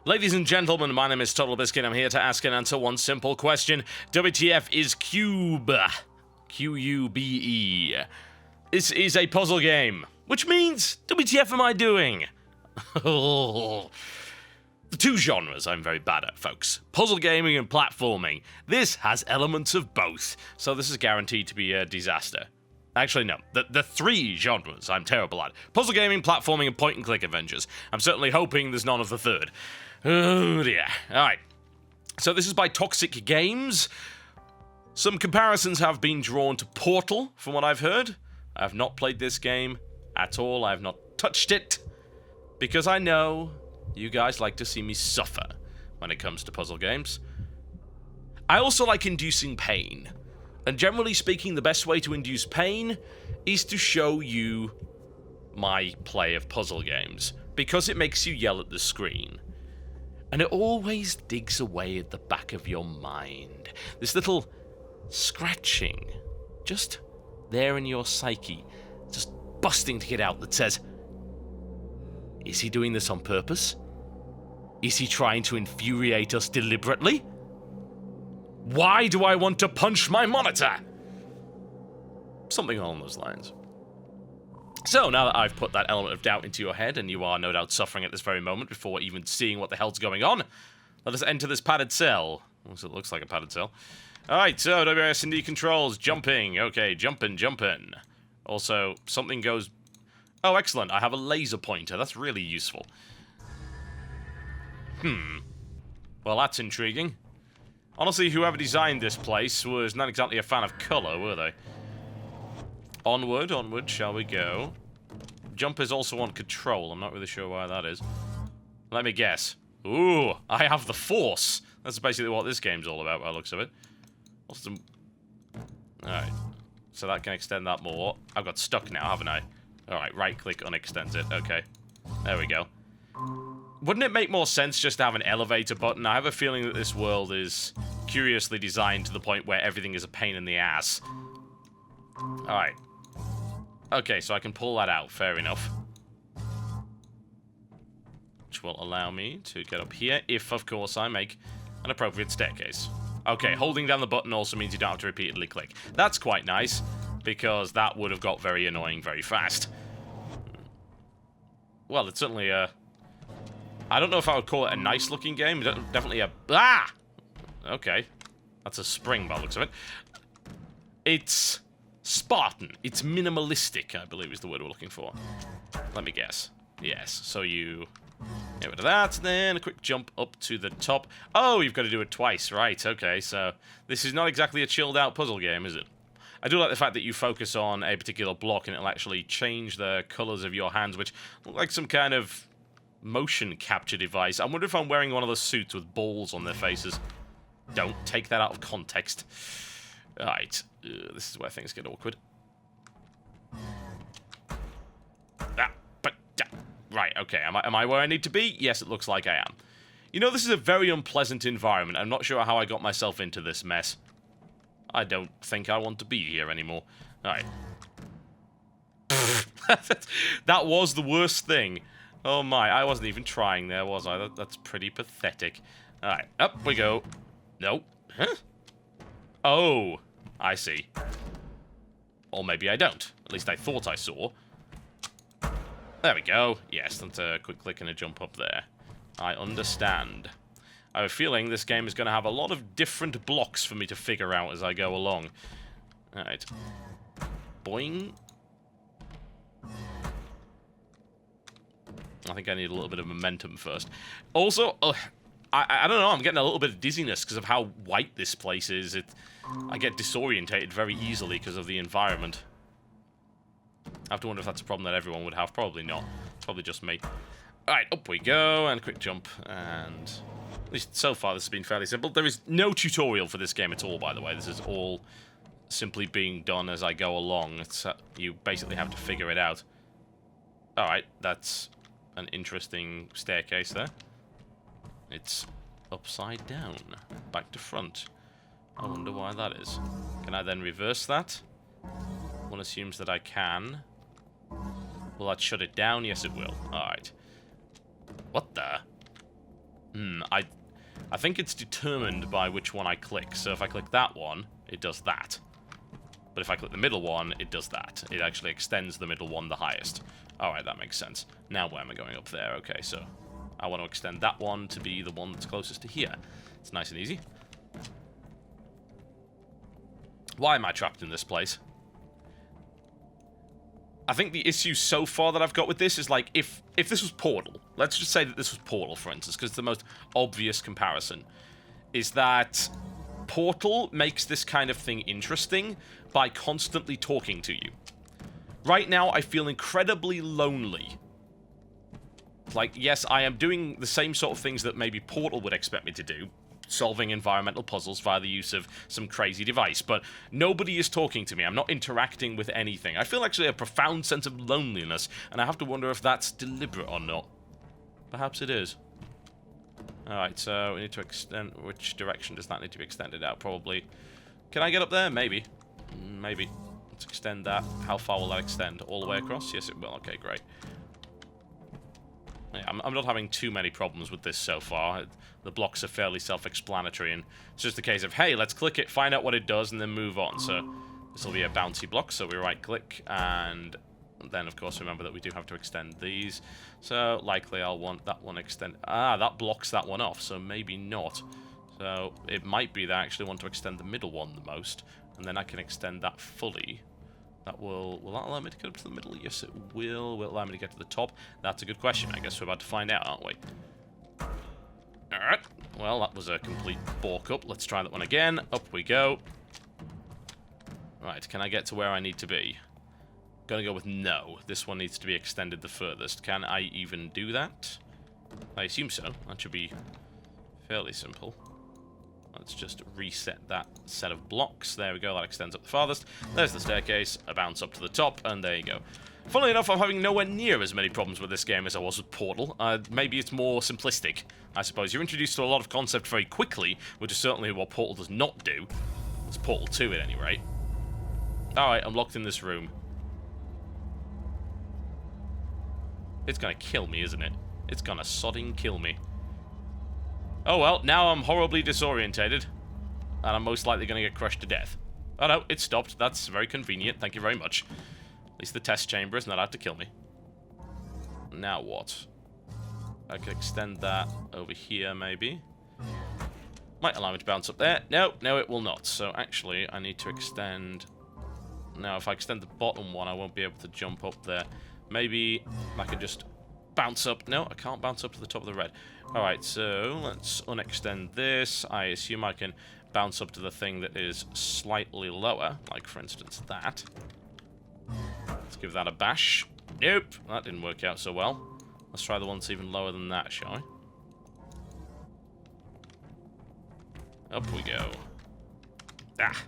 Ladies and gentlemen, my name is Totalbiscuit. I'm here to ask and answer one simple question. WTF is QUBE. Q-U-B-E. This is a puzzle game, which means, WTF am I doing? The two genres I'm very bad at, folks. Puzzle gaming and platforming. This has elements of both, so this is guaranteed to be a disaster. Actually, no. The three genres I'm terrible at. Puzzle gaming, platforming, and point-and-click adventures. I'm certainly hoping there's none of the third. Oh, dear. Alright. So this is by Toxic Games. Some comparisons have been drawn to Portal, from what I've heard. I have not played this game at all. I have not touched it. Because I know you guys like to see me suffer when it comes to puzzle games. I also like inducing pain. And generally speaking, the best way to induce pain is to show you my play of puzzle games, because it makes you yell at the screen. And it always digs away at the back of your mind. This little scratching, just there in your psyche, just busting to get out, that says, is he doing this on purpose? Is he trying to infuriate us deliberately? Why do I want to punch my monitor? Something along those lines. So, now that I've put that element of doubt into your head, and you are no doubt suffering at this very moment before even seeing what the hell's going on, let us enter this padded cell. It looks like a padded cell. Alright, so WSD controls, jumping. Okay, jumping. Also, something goes... Oh, excellent, I have a laser pointer. That's really useful. Well, that's intriguing. Honestly, whoever designed this place was not exactly a fan of colour, were they? Onward, shall we go. Jump is also on control. I'm not really sure why that is. Let me guess. Ooh, I have the Force. That's basically what this game's all about by the looks of it. Awesome. Alright. So that can extend that more. I've got stuck now, haven't I? Alright, right-click unextends it. Okay. There we go. Wouldn't it make more sense just to have an elevator button? I have a feeling that this world is curiously designed to the point where everything is a pain in the ass. Alright. Okay, so I can pull that out. Fair enough. Which will allow me to get up here, if, of course, I make an appropriate staircase. Okay, holding down the button also means you don't have to repeatedly click. That's quite nice, because that would have got very annoying very fast. Well, it's certainly a... I don't know if I would call it a nice-looking game. Definitely a... Ah! Okay. That's a spring by the looks of it. It's Spartan. It's minimalistic, I believe is the word we're looking for. Let me guess. Yes. So you get rid of that, then a quick jump up to the top. Oh, you've got to do it twice. Right, okay. So this is not exactly a chilled-out puzzle game, is it? I do like the fact that you focus on a particular block and it'll actually change the colors of your hands, which look like some kind of motion capture device. I wonder if I'm wearing one of those suits with balls on their faces. Don't take that out of context. Alright, this is where things get awkward. Right, okay, am I where I need to be? Yes, it looks like I am. You know, this is a very unpleasant environment. I'm not sure how I got myself into this mess. I don't think I want to be here anymore. Alright. That was the worst thing. Oh my, I wasn't even trying there, was I? That's pretty pathetic. Alright, up we go. No. Huh? Oh, I see. Or maybe I don't. At least I thought I saw. There we go. Yes, that's a quick click and a jump up there. I understand. I have a feeling this game is going to have a lot of different blocks for me to figure out as I go along. Alright. Boing. I think I need a little bit of momentum first. Also, I don't know, I'm getting a little bit of dizziness because of how white this place is. I get disorientated very easily because of the environment. I have to wonder if that's a problem that everyone would have. Probably not. Probably just me. Alright, up we go, and a quick jump, and... At least so far this has been fairly simple. There is no tutorial for this game at all, by the way. This is all simply being done as I go along. It's you basically have to figure it out. Alright, that's an interesting staircase there. It's upside down, back to front. I wonder why that is. Can I then reverse that? One assumes that I can. Will that shut it down? Yes, it will. Alright. What the? I think it's determined by which one I click. So if I click that one, it does that. But if I click the middle one, it does that. It actually extends the middle one the highest. Alright, that makes sense. Now where am I going? Up there. Okay, so I want to extend that one to be the one that's closest to here. It's nice and easy. Why am I trapped in this place? I think the issue so far that I've got with this is, like, if this was Portal, let's just say that this was Portal, for instance, because it's the most obvious comparison, is that Portal makes this kind of thing interesting by constantly talking to you. Right now, I feel incredibly lonely. Like, yes, I am doing the same sort of things that maybe Portal would expect me to do, solving environmental puzzles via the use of some crazy device, but nobody is talking to me. I'm not interacting with anything. I feel actually a profound sense of loneliness, and I have to wonder if that's deliberate or not. Perhaps it is. Alright, so we need to extend... Which direction does that need to be extended out? Probably... Can I get up there? Maybe. Maybe. Let's extend that. How far will that extend? All the way across? Yes, it will. Okay, great. Yeah, I'm not having too many problems with this so far. The blocks are fairly self-explanatory, and it's just a case of, hey, let's click it, find out what it does, and then move on. So this will be a bouncy block, so we right-click, and then, of course, remember that we do have to extend these. So likely I'll want that one extend... Ah, that blocks that one off, so maybe not. So it might be that I actually want to extend the middle one the most, and then I can extend that fully. That will that allow me to get up to the middle? Yes, it will. Will it allow me to get to the top? That's a good question. I guess we're about to find out, aren't we? Alright. Well, that was a complete balk up. Let's try that one again. Up we go. Right, can I get to where I need to be? Gonna go with no. This one needs to be extended the furthest. Can I even do that? I assume so. That should be fairly simple. Let's just reset that set of blocks. There we go, that extends up the farthest. There's the staircase, a bounce up to the top, and there you go. Funnily enough, I'm having nowhere near as many problems with this game as I was with Portal. Maybe it's more simplistic, I suppose. You're introduced to a lot of concept very quickly, which is certainly what Portal does not do. It's Portal 2 at any rate. Alright, I'm locked in this room. It's gonna kill me, isn't it? It's gonna sodding kill me. Oh well, now I'm horribly disorientated, and I'm most likely going to get crushed to death. Oh no, it stopped. That's very convenient. Thank you very much. At least the test chamber is not out to kill me. Now what? I can extend that over here, maybe. Might allow me to bounce up there. No, no, it will not. So actually, I need to extend... Now, if I extend the bottom one, I won't be able to jump up there. Maybe I can just bounce up. No, I can't bounce up to the top of the red. Alright, so let's unextend this. I assume I can bounce up to the thing that is slightly lower, like, for instance, that. Let's give that a bash. Nope, that didn't work out so well. Let's try the one that's even lower than that, shall we? Up we go. Ah!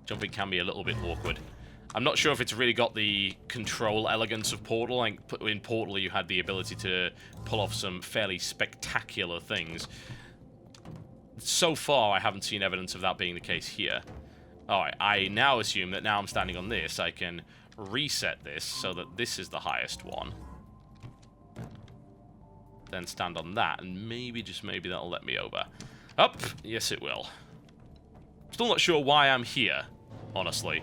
Jumping can be a little bit awkward. I'm not sure if it's really got the control elegance of Portal. Like, in Portal, you had the ability to pull off some fairly spectacular things. So far, I haven't seen evidence of that being the case here. Alright, I now assume that now I'm standing on this, I can reset this so that this is the highest one. Then stand on that, and maybe, just maybe, that'll let me over. Up! Yes, it will. Still not sure why I'm here, honestly.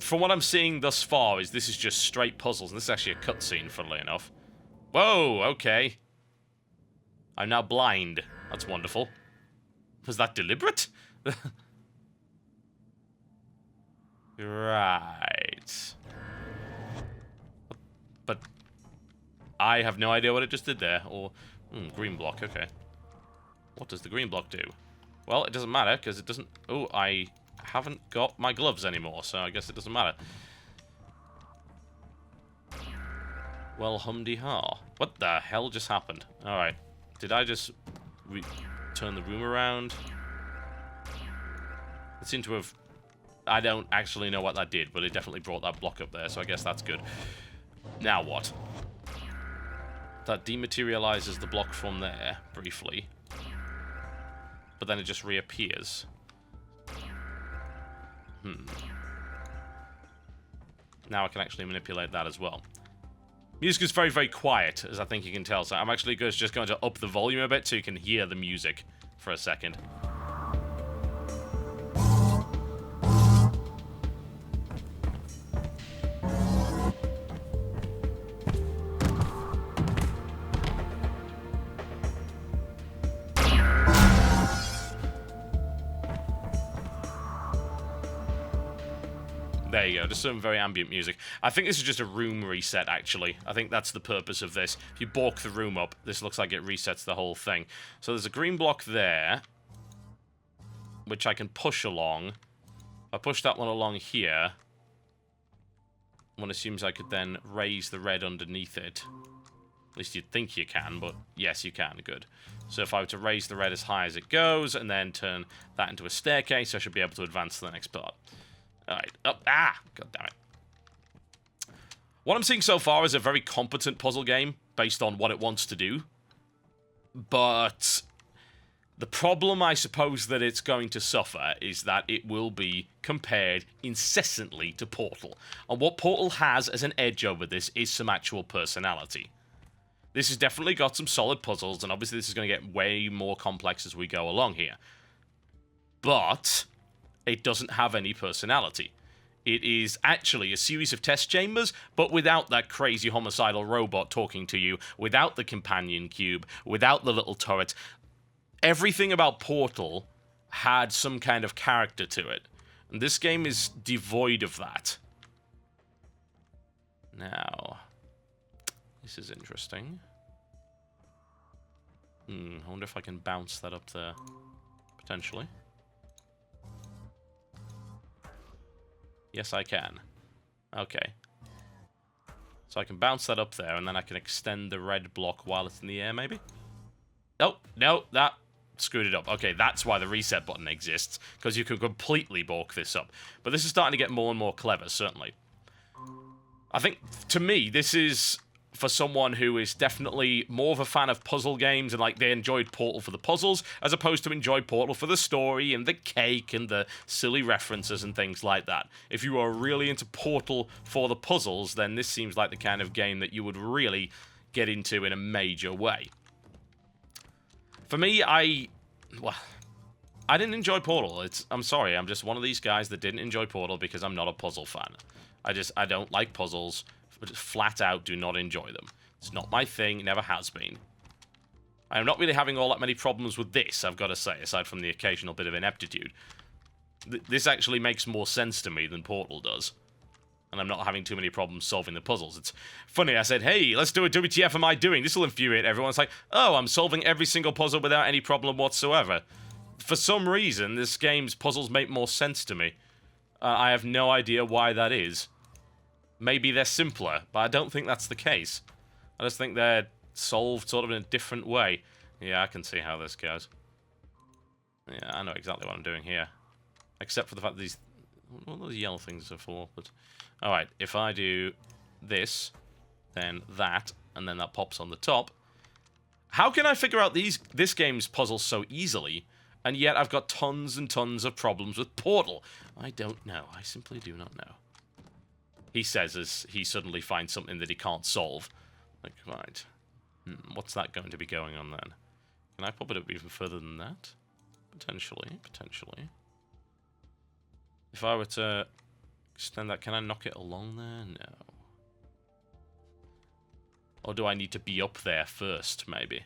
From what I'm seeing thus far, this is just straight puzzles, and this is actually a cutscene, funnily enough. Whoa, okay. I'm now blind. That's wonderful. Was that deliberate? Right. But I have no idea what it just did there. Or, green block, okay. What does the green block do? Well, it doesn't matter, because it doesn't... Oh, I haven't got my gloves anymore, so I guess it doesn't matter. Well, humdy-ha. What the hell just happened? Alright. Did I just turn the room around? It seemed to have... I don't actually know what that did, but it definitely brought that block up there, so I guess that's good. Now what? That dematerializes the block from there, briefly. But then it just reappears. Now I can actually manipulate that as well. Music is very, very quiet, as I think you can tell, so I'm actually just going to up the volume a bit so you can hear the music for a second. There you go, just some very ambient music. I think this is just a room reset, actually. I think that's the purpose of this. If you balk the room up, this looks like it resets the whole thing. So there's a green block there, which I can push along. If I push that one along here, one assumes I could then raise the red underneath it. At least you'd think you can, but yes, you can. Good. So if I were to raise the red as high as it goes, and then turn that into a staircase, I should be able to advance to the next part. Alright, up, god damn it. What I'm seeing so far is a very competent puzzle game, based on what it wants to do. But the problem, I suppose, that it's going to suffer is that it will be compared incessantly to Portal. And what Portal has as an edge over this is some actual personality. This has definitely got some solid puzzles, and obviously this is going to get way more complex as we go along here. But it doesn't have any personality. It is actually a series of test chambers, but without that crazy homicidal robot talking to you, without the companion cube, without the little turret. Everything about Portal had some kind of character to it. And this game is devoid of that. Now, this is interesting. I wonder if I can bounce that up there. Potentially. Yes, I can. Okay. So I can bounce that up there, and then I can extend the red block while it's in the air, maybe? Oh, no, that screwed it up. Okay, that's why the reset button exists, because you can completely balk this up. But this is starting to get more and more clever, certainly. I think, to me, this is for someone who is definitely more of a fan of puzzle games, and like they enjoyed Portal for the puzzles, as opposed to enjoy Portal for the story and the cake and the silly references and things like that. If you are really into Portal for the puzzles, then this seems like the kind of game that you would really get into in a major way. For me, I didn't enjoy Portal. I'm sorry, I'm just one of these guys that didn't enjoy Portal because I'm not a puzzle fan. I don't like puzzles. But just flat out do not enjoy them. It's not my thing, never has been. I'm not really having all that many problems with this, I've got to say, aside from the occasional bit of ineptitude. This actually makes more sense to me than Portal does. And I'm not having too many problems solving the puzzles. It's funny, I said, hey, let's do a WTF Am I Doing? This will infuriate everyone. It's like, oh, I'm solving every single puzzle without any problem whatsoever. For some reason, this game's puzzles make more sense to me. I have no idea why that is. Maybe they're simpler, but I don't think that's the case. I just think they're solved sort of in a different way. Yeah, I can see how this goes. Yeah, I know exactly what I'm doing here. Except for the fact that these... What those yellow things are for, but... Alright, if I do this, then that, and then that pops on the top. How can I figure out this game's puzzles so easily, and yet I've got tons and tons of problems with Portal? I don't know. I simply do not know. He says as he suddenly finds something that he can't solve. Like, right. What's that going to be going on then? Can I pop it up even further than that? Potentially, potentially. If I were to extend that, can I knock it along there? No. Or do I need to be up there first, maybe?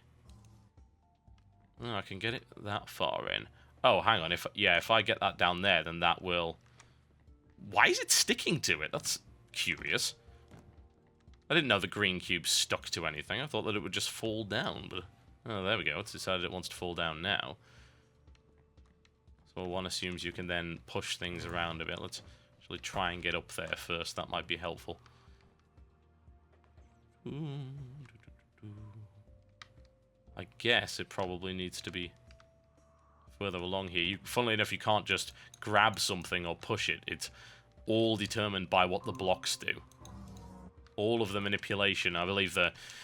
Oh, I can get it that far in. Oh, hang on. If I get that down there, then that will... Why is it sticking to it? That's curious. I didn't know the green cube stuck to anything. I thought that it would just fall down, but... Oh, there we go. It's decided it wants to fall down now. So one assumes you can then push things around a bit. Let's actually try and get up there first. That might be helpful. I guess it probably needs to be further along here. Funnily enough, you can't just grab something or push it. It's all determined by what the blocks do. All of the manipulation, I believe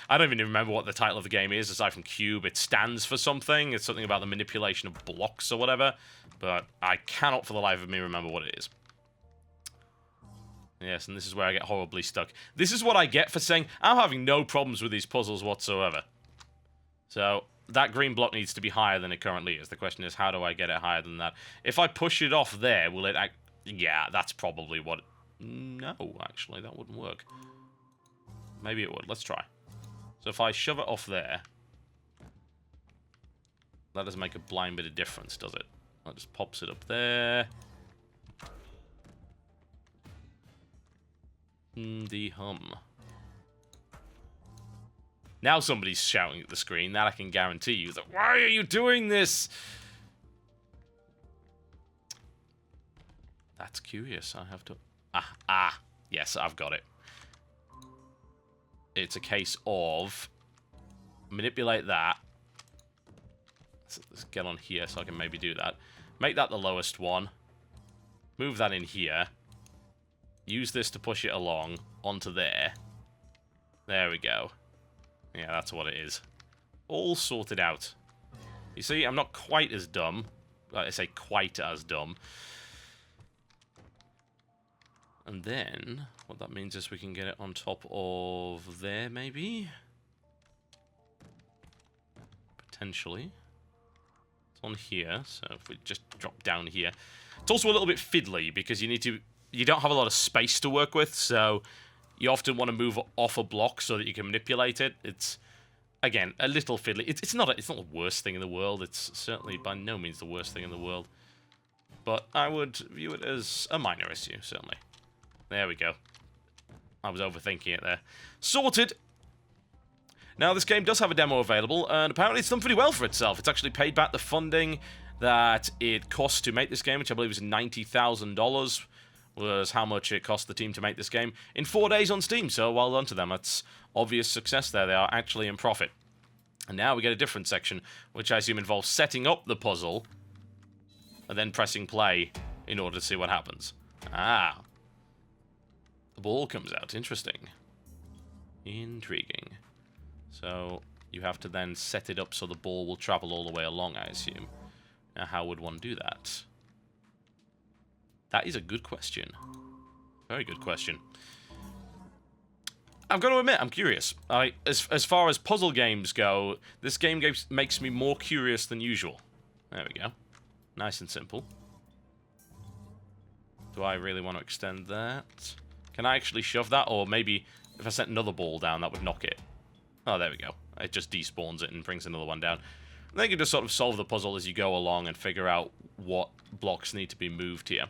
I don't even remember what the title of the game is, aside from QUBE. It stands for something. It's something about the manipulation of blocks or whatever. But I cannot for the life of me remember what it is. Yes, and this is where I get horribly stuck. This is what I get for saying I'm having no problems with these puzzles whatsoever. So, that green block needs to be higher than it currently is. The question is, how do I get it higher than that? If I push it off there, will it... Yeah, that's probably what... No, actually, that wouldn't work. Maybe it would. Let's try. So if I shove it off there... That doesn't make a blind bit of difference, does it? That just pops it up there. The hum. Now somebody's shouting at the screen. That I can guarantee you. That, why are you doing this? That's curious. I have to... Yes, I've got it. It's a case of... Manipulate that. Let's get on here so I can maybe do that. Make that the lowest one. Move that in here. Use this to push it along onto there. There we go. Yeah, that's what it is. All sorted out. You see, I'm not quite as dumb. Like I say, quite as dumb. And then, what that means is we can get it on top of there, maybe? Potentially. It's on here, so if we just drop down here. It's also a little bit fiddly, because you don't have a lot of space to work with, so you often want to move off a block so that you can manipulate it. It's, again, a little fiddly. It's not the worst thing in the world. It's certainly by no means the worst thing in the world. But I would view it as a minor issue, certainly. There we go. I was overthinking it there. Sorted! Now, this game does have a demo available, and apparently it's done pretty well for itself. It's actually paid back the funding that it cost to make this game, which I believe was $90,000, was how much it cost the team to make this game, in 4 days on Steam, so well done to them. That's obvious success there. They are actually in profit. And now we get a different section, which I assume involves setting up the puzzle, and then pressing play in order to see what happens. Ah. The ball comes out. Interesting. Intriguing. So, you have to then set it up so the ball will travel all the way along, I assume. Now, how would one do that? That is a good question. Very good question. I've got to admit, I'm curious. As far as puzzle games go, this game makes me more curious than usual. There we go. Nice and simple. Do I really want to extend that? Can I actually shove that? Or maybe if I sent another ball down, that would knock it. Oh, there we go. It just despawns it and brings another one down. And then you can just sort of solve the puzzle as you go along and figure out what blocks need to be moved here.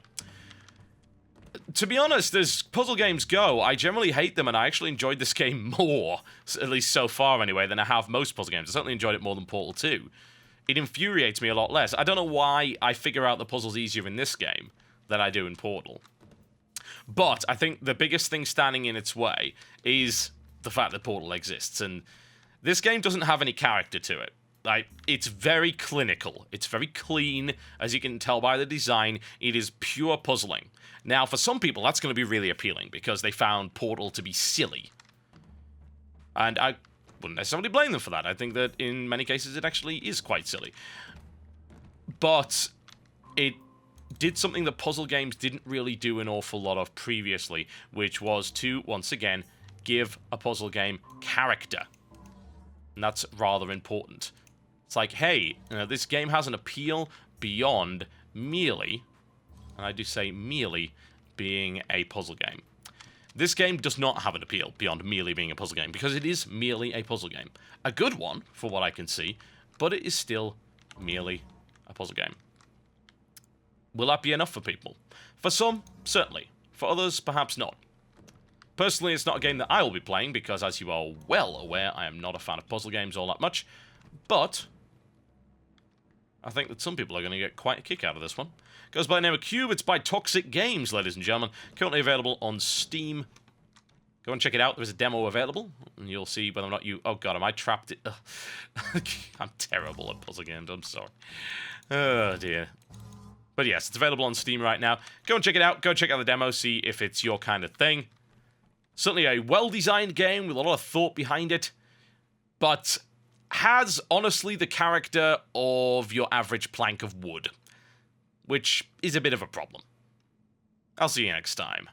To be honest, as puzzle games go, I generally hate them, and I actually enjoyed this game more, at least so far anyway, than I have most puzzle games. I certainly enjoyed it more than Portal 2. It infuriates me a lot less. I don't know why I figure out the puzzles easier in this game than I do in Portal. But I think the biggest thing standing in its way is the fact that Portal exists, and this game doesn't have any character to it. Like, it's very clinical. It's very clean, as you can tell by the design. It is pure puzzling. Now, for some people, that's going to be really appealing, because they found Portal to be silly. And I wouldn't necessarily blame them for that. I think that in many cases it actually is quite silly. But it did something that puzzle games didn't really do an awful lot of previously, which was to, once again, give a puzzle game character. And that's rather important. It's like, hey, this game has an appeal beyond merely, and I do say merely, being a puzzle game. This game does not have an appeal beyond merely being a puzzle game, because it is merely a puzzle game. A good one, for what I can see, but it is still merely a puzzle game. Will that be enough for people? For some, certainly. For others, perhaps not. Personally, it's not a game that I will be playing, because as you are well aware, I am not a fan of puzzle games all that much. But I think that some people are going to get quite a kick out of this one. It goes by the name of QUBE. It's by Toxic Games, ladies and gentlemen. Currently available on Steam. Go and check it out. There's a demo available, and you'll see whether or not you... Oh, God, am I trapped? I'm terrible at puzzle games. I'm sorry. Oh, dear. But yes, it's available on Steam right now. Go and check it out. Go check out the demo. See if it's your kind of thing. Certainly a well-designed game with a lot of thought behind it. But has, honestly, the character of your average plank of wood. Which is a bit of a problem. I'll see you next time.